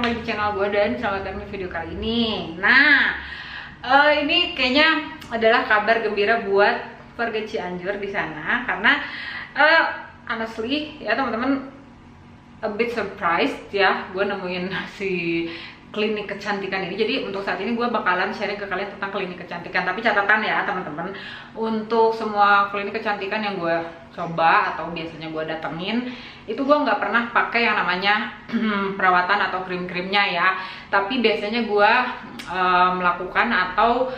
kembali di channel gue dan selamat datang di video kali ini. Nah, ini kayaknya adalah kabar gembira buat warga Cianjur di sana karena honestly ya teman-teman, a bit surprised ya gue nemuin si klinik kecantikan ini. Jadi untuk saat ini gue bakalan sharing ke kalian tentang klinik kecantikan, tapi catatan ya teman-teman, untuk semua klinik kecantikan yang gue coba atau biasanya gue datengin itu gue nggak pernah pakai yang namanya perawatan atau krim-krimnya ya, tapi biasanya gue melakukan atau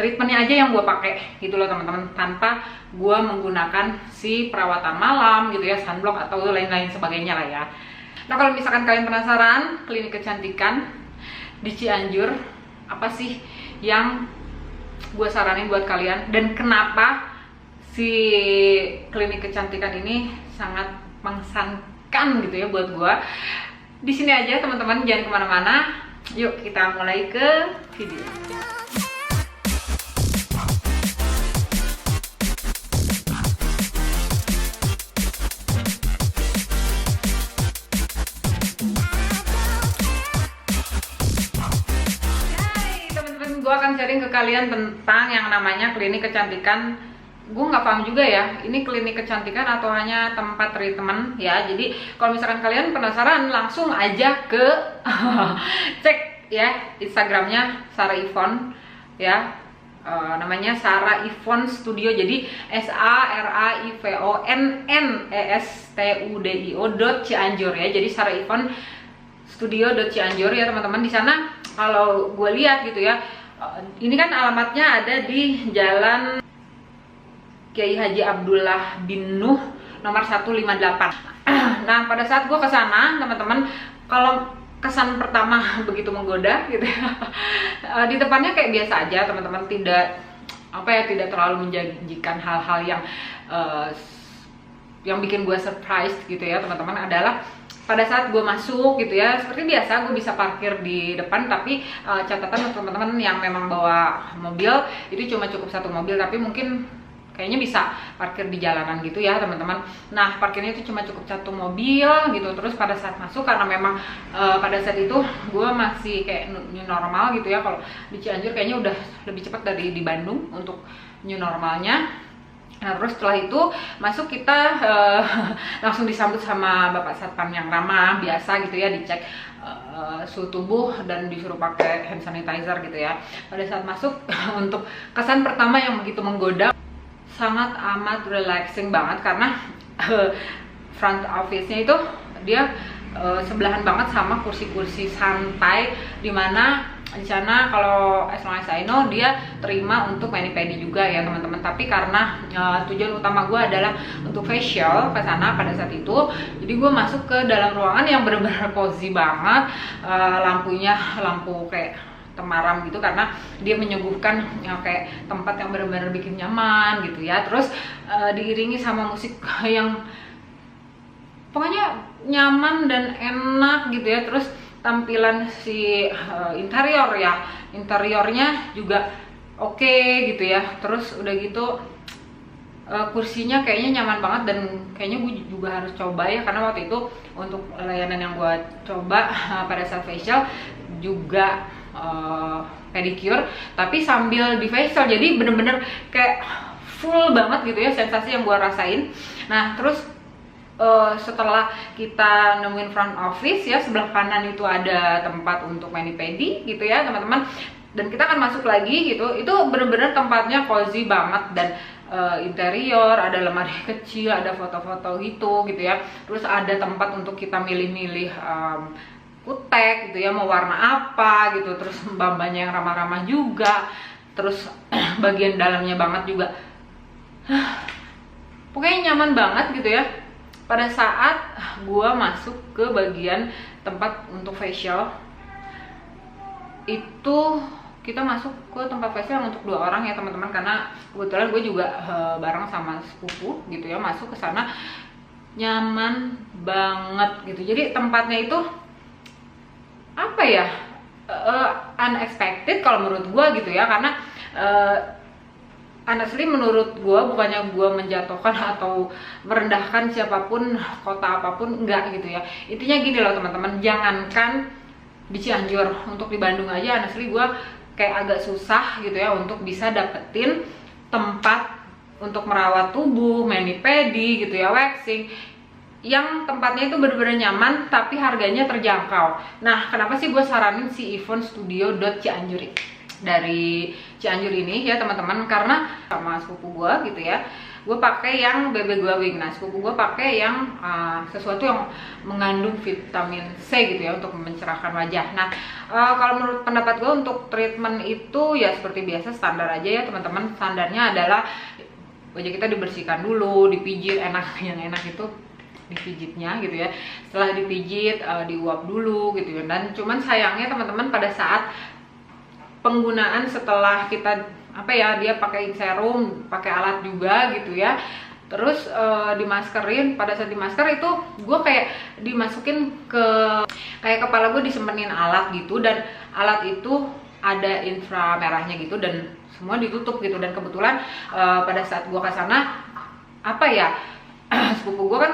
treatmentnya aja yang gue pakai gitu loh teman-teman, tanpa gue menggunakan si perawatan malam gitu ya, sunblock atau lain-lain sebagainya lah ya. Nah, kalau misalkan kalian penasaran klinik kecantikan di Cianjur apa sih yang gue saranin buat kalian dan kenapa si klinik kecantikan ini sangat mengesankan gitu ya buat gue, di sini aja teman-teman, jangan kemana-mana. Yuk kita mulai ke video. Gue akan sharing ke kalian tentang yang namanya klinik kecantikan. Gue nggak paham juga ya, ini klinik kecantikan atau hanya tempat treatment ya. Jadi kalau misalkan kalian penasaran, langsung aja ke cek ya Instagramnya Sarah Yvonne ya, namanya Sarah Yvonne Studio. Jadi SARAYVONNESTUDIO Cianjur ya. Jadi Sarah Yvonne Studio Cianjur ya teman-teman. Di sana kalau gue lihat gitu ya, ini kan alamatnya ada di Jalan Kiai Haji Abdullah bin Nuh nomor 158. Nah, pada saat gue kesana teman-teman, kalau kesan pertama begitu menggoda gitu ya. Di depannya kayak biasa aja teman-teman, tidak tidak terlalu menjanjikan hal-hal yang bikin gue surprise gitu ya teman-teman. Adalah pada saat gue masuk gitu ya, seperti biasa gue bisa parkir di depan, tapi catatan untuk teman-teman yang memang bawa mobil itu cuma cukup satu mobil, tapi mungkin kayaknya bisa parkir di jalanan gitu ya teman-teman. Nah, parkirnya itu cuma cukup satu mobil gitu. Terus pada saat masuk, karena memang pada saat itu gue masih kayak new normal gitu ya, kalau di Cianjur kayaknya udah lebih cepat dari di Bandung untuk new normalnya. Nah, terus setelah itu masuk, kita langsung disambut sama Bapak Satpam yang ramah biasa gitu ya, dicek suhu tubuh dan disuruh pakai hand sanitizer gitu ya. Pada saat masuk untuk kesan pertama yang begitu menggoda, sangat amat relaxing banget karena front office-nya itu dia sebelahan banget sama kursi-kursi santai, dimana di sana kalau as long as I know dia terima untuk mani-pedi juga ya teman-teman. Tapi karena tujuan utama gue adalah untuk facial ke sana pada saat itu, jadi gue masuk ke dalam ruangan yang benar-benar cozy banget. Lampunya lampu kayak temaram gitu karena dia menyuguhkan kayak tempat yang benar-benar bikin nyaman gitu ya. Terus diiringi sama musik yang pokoknya nyaman dan enak gitu ya. Terus tampilan si interiornya juga oke gitu ya. Terus udah gitu kursinya kayaknya nyaman banget, dan kayaknya gue juga harus coba ya, karena waktu itu untuk layanan yang gue coba pada saat facial juga pedicure, tapi sambil di facial, jadi bener-bener kayak full banget gitu ya sensasi yang gue rasain. Nah, terus setelah kita nemuin front office ya, sebelah kanan itu ada tempat untuk mani-pedi gitu ya teman-teman, dan kita akan masuk lagi gitu. Itu bener-bener tempatnya cozy banget, dan interior ada lemari kecil, ada foto-foto gitu ya. Terus ada tempat untuk kita milih-milih kutek gitu ya, mau warna apa gitu. Terus mbak-mbaknya yang ramah-ramah juga. Terus bagian dalamnya banget juga, pokoknya nyaman banget gitu ya. Pada saat gue masuk ke bagian tempat untuk facial, itu kita masuk ke tempat facial untuk 2 orang ya teman-teman, karena kebetulan gue juga bareng sama sepupu gitu ya, masuk ke sana. Nyaman banget gitu. Jadi tempatnya itu apa ya, unexpected kalau menurut gue gitu ya, karena honestly menurut gue, bukannya gue menjatuhkan atau merendahkan siapapun, kota apapun, enggak gitu ya. Intinya gini loh teman-teman, jangankan di Cianjur. Untuk di Bandung aja honestly gue kayak agak susah gitu ya untuk bisa dapetin tempat untuk merawat tubuh, mani-pedi gitu ya, waxing yang tempatnya itu bener-bener nyaman tapi harganya terjangkau. Nah, kenapa sih gue saranin si Yvonne Studio Cianjur dari Cianjur ini ya teman-teman, karena sama sepupu gue gitu ya, gue pakai yang BB Glowing. Nah, sepupu gue pakai yang sesuatu yang mengandung vitamin C gitu ya untuk mencerahkan wajah. Nah, kalau menurut pendapat gue untuk treatment itu ya seperti biasa standar aja ya teman-teman. Standarnya adalah wajah kita dibersihkan dulu, dipijit, yang enak itu dipijitnya gitu ya. Setelah dipijit diuap dulu gitu ya. Dan cuman sayangnya teman-teman pada saat penggunaan setelah kita dia pakai serum, pakai alat juga gitu ya, terus dimaskerin. Pada saat dimasker itu gue kayak dimasukin ke kayak kepala gue disemenin alat gitu, dan alat itu ada inframerahnya gitu dan semua ditutup gitu. Dan kebetulan pada saat gue kesana sepupu gue kan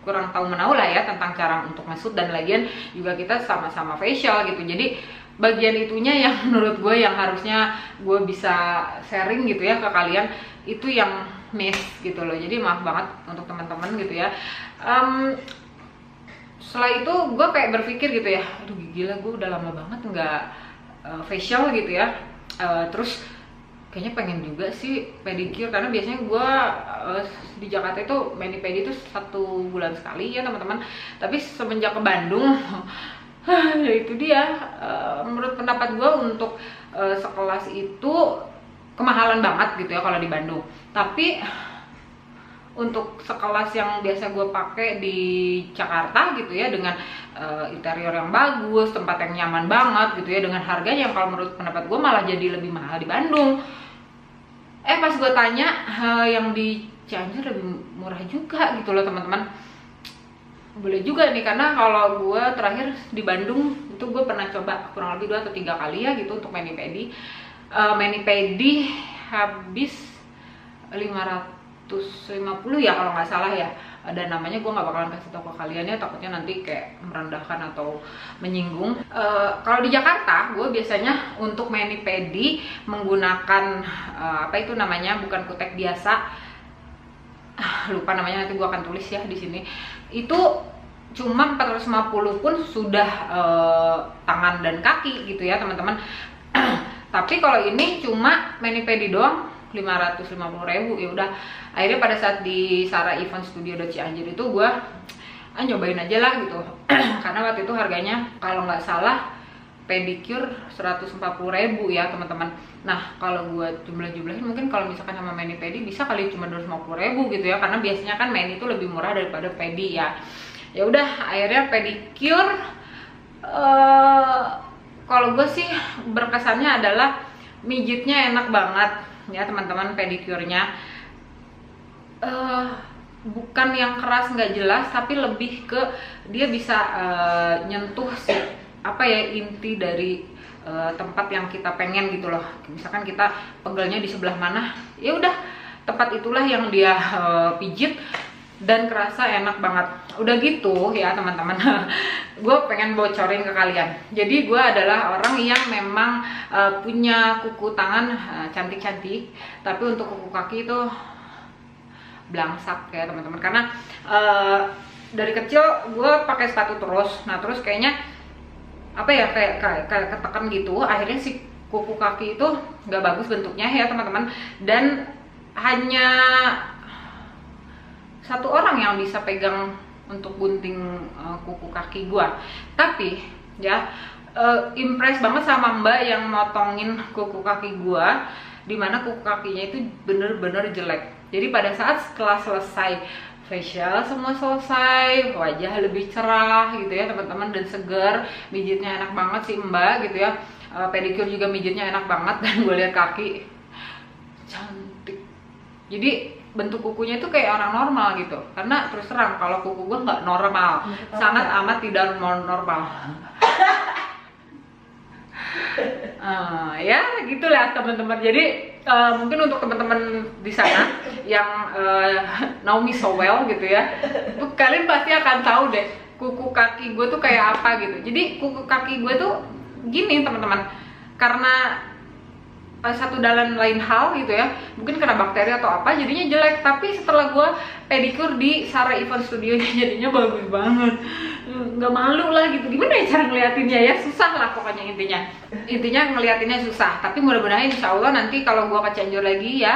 kurang tahu menau lah ya tentang cara untuk masuk, dan lagian juga kita sama-sama facial gitu. Jadi bagian itunya yang menurut gue yang harusnya gue bisa sharing gitu ya ke kalian, itu yang miss gitu loh. Jadi maaf banget untuk teman-teman gitu ya. Setelah itu gue kayak berpikir gitu ya, aduh gila gue udah lama banget nggak facial gitu ya. Terus kayaknya pengen juga sih pedicure, karena biasanya gue di Jakarta itu mani-pedi itu 1 bulan sekali ya teman-teman. Tapi semenjak ke Bandung ya itu dia, menurut pendapat gue untuk sekelas itu kemahalan banget gitu ya kalau di Bandung. Tapi untuk sekelas yang biasa gue pakai di Jakarta gitu ya, dengan interior yang bagus, tempat yang nyaman banget gitu ya, dengan harganya yang kalau menurut pendapat gue malah jadi lebih mahal di Bandung. Pas gue tanya, yang di Cianjur lebih murah juga gitu loh teman-teman. Boleh juga nih, karena kalau gue terakhir di Bandung itu gue pernah coba kurang lebih 2 atau 3 kali ya gitu untuk mani-pedi. Mani-pedi habis 550 ya kalau nggak salah ya. Dan namanya gue nggak bakalan kasih tau ke kalian ya, takutnya nanti kayak merendahkan atau menyinggung. Kalau di Jakarta gue biasanya untuk mani-pedi menggunakan bukan kutek biasa, lupa namanya, nanti gue akan tulis ya di sini. Itu cuma 450 pun sudah tangan dan kaki gitu ya teman-teman. Tapi kalau ini cuma mani-pedi doang 550.000. Ya udah, akhirnya pada saat di Sarah Yvonne Studio Cianjur itu gue nyobain aja lah gitu. Karena waktu itu harganya kalau nggak salah pedicure 140.000 ya teman-teman. Nah, kalau gue jumlah-jumlahin mungkin kalau misalkan sama mani-pedi bisa kali cuma 250.000 gitu ya, karena biasanya kan mani itu lebih murah daripada pedi ya. Ya udah, akhirnya pedicure kalau gue sih berkesannya adalah mijitnya enak banget ya teman-teman. Pedicure-nya bukan yang keras nggak jelas, tapi lebih ke dia bisa nyentuh sih inti dari tempat yang kita pengen gitu loh. Misalkan kita pegelnya di sebelah mana, ya udah tempat itulah yang dia pijit dan kerasa enak banget. Udah gitu ya teman-teman, gue pengen bocorin ke kalian. Jadi gue adalah orang yang memang punya kuku tangan cantik-cantik, tapi untuk kuku kaki itu blangsak ya teman-teman. Karena dari kecil gue pakai sepatu terus. Nah terus kayaknya kayak ketekan gitu. Akhirnya si kuku kaki itu nggak bagus bentuknya ya teman-teman. Dan hanya 1 orang yang bisa pegang untuk gunting kuku kaki gua. Tapi ya impress banget sama mbak yang motongin kuku kaki gua, dimana kuku kakinya itu bener-bener jelek. Jadi pada saat setelah selesai facial, semua selesai, wajah lebih cerah gitu ya teman-teman, dan segar, mijitnya enak banget sih mbak gitu ya. Pedicure juga mijitnya enak banget, dan gue lihat kaki cantik. Jadi bentuk kukunya itu kayak orang normal gitu. Karena terus terang kalau kuku gue nggak normal, sangat amat tidak normal. Ya gitulah teman-teman. Jadi mungkin untuk teman-teman di sana yang know me so well gitu ya, kalian pasti akan tahu deh kuku kaki gue tuh kayak apa gitu. Jadi kuku kaki gue tuh gini teman-teman, karena satu dalam lain hal gitu ya, mungkin kena bakteri atau apa jadinya jelek. Tapi setelah gue pedicure di Sarah Yvonne Studio jadinya bagus banget, nggak malu lah gitu. Gimana ya cara ngeliatinnya ya, susah lah pokoknya, intinya ngeliatinnya susah. Tapi mudah-mudahan insya Allah nanti kalau gue ke Cianjur lagi ya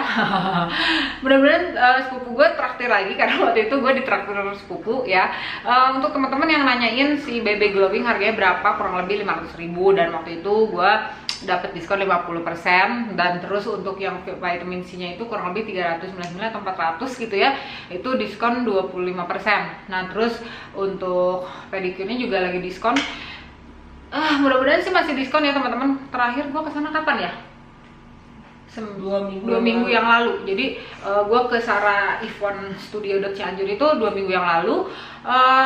mudah-mudahan sepupu gue traktir lagi, karena waktu itu gue ditraktir sepupu ya. Untuk teman-teman yang nanyain si BB Glowing harganya berapa, kurang lebih 500.000, dan waktu itu gue dapat diskon 50%, dan terus untuk yang vitamin C-nya itu kurang lebih 399 atau 400 gitu ya, itu diskon 25%. Nah terus untuk pedicure-nya juga lagi diskon. Mudah-mudahan sih masih diskon ya teman-teman. Terakhir gua kesana kapan ya? 2 minggu yang lalu. Jadi gua ke Sarah Yvonne Studio Cianjur itu 2 minggu yang lalu.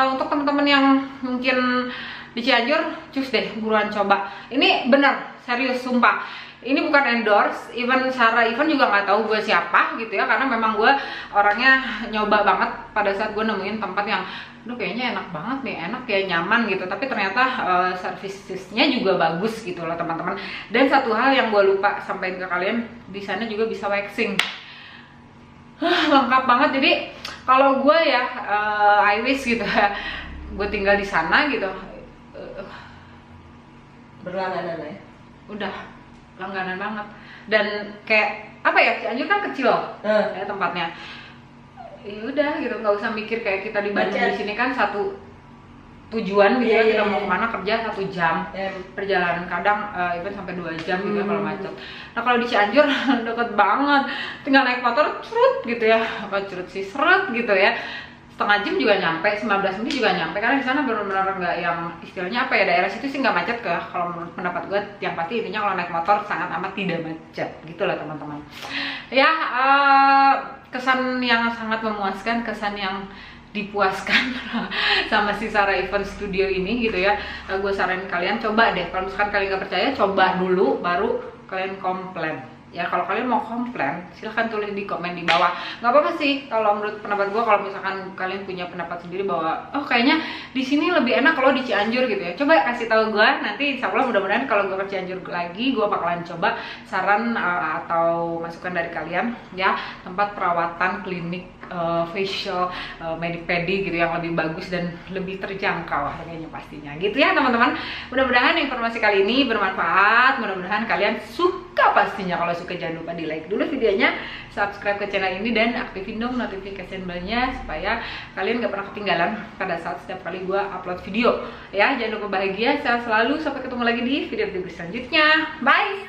Untuk teman-teman yang mungkin di Cianjur, cus deh buruan coba. Ini bener, serius sumpah. Ini bukan endorse, even Sarah Yvonne juga nggak tahu gue siapa gitu ya, karena memang gue orangnya nyoba banget pada saat gue nemuin tempat yang aduh kayaknya enak banget nih, enak ya, nyaman gitu, tapi ternyata servicesnya juga bagus gitu loh teman-teman. Dan satu hal yang gue lupa sampaikan ke kalian, di sana juga bisa waxing. Lengkap banget. Jadi kalau gue ya I wish gitu ya, gue tinggal di sana gitu. Berlangganan ya? Udah langganan banget. Dan kayak apa ya, Cianjur kan kecil ya tempatnya. Ya udah gitu, nggak usah mikir kayak kita di Bandung. Di sini kan satu tujuan gitu ya, kita mau kemana kerja 1 jam perjalanan, kadang even sampai 2 jam gitu ya kalau macet. Nah kalau di Cianjur deket banget, tinggal naik motor cerut gitu ya, apa cerut sih, seret gitu ya, setengah jam juga nyampe, 19 menit juga nyampe, karena di sana benar-benar nggak yang istilahnya apa ya, daerah situ sih nggak macet ke, kalau menurut pendapat gue. Yang pasti intinya kalau naik motor sangat amat tidak macet gitulah teman-teman ya. Kesan yang sangat memuaskan, kesan yang dipuaskan sama si Sarah Yvonne Studio ini gitu ya. Gue saranin kalian coba deh, kalau misalkan kalian nggak percaya, coba dulu baru kalian komplain ya. Kalau kalian mau komplain silahkan tulis di komen di bawah, nggak apa-apa sih. Kalau menurut pendapat gue, kalau misalkan kalian punya pendapat sendiri bahwa oh kayaknya di sini lebih enak kalau di Cianjur gitu ya, coba kasih tahu gue. Nanti insya Allah mudah-mudahan kalau gue ke Cianjur lagi, gue bakalan coba saran atau masukan dari kalian ya, tempat perawatan klinik facial, medi-pedi gitu yang lebih bagus dan lebih terjangkau harganya pastinya gitu ya teman-teman. Mudah-mudahan informasi kali ini bermanfaat, mudah-mudahan kalian suka pastinya. Kalau suka jangan lupa di like dulu videonya, subscribe ke channel ini, dan aktifin dong notification bell-nya supaya kalian gak pernah ketinggalan pada saat setiap kali gue upload video ya. Jangan lupa bahagia, sehat selalu, sampai ketemu lagi di video-video selanjutnya. Bye.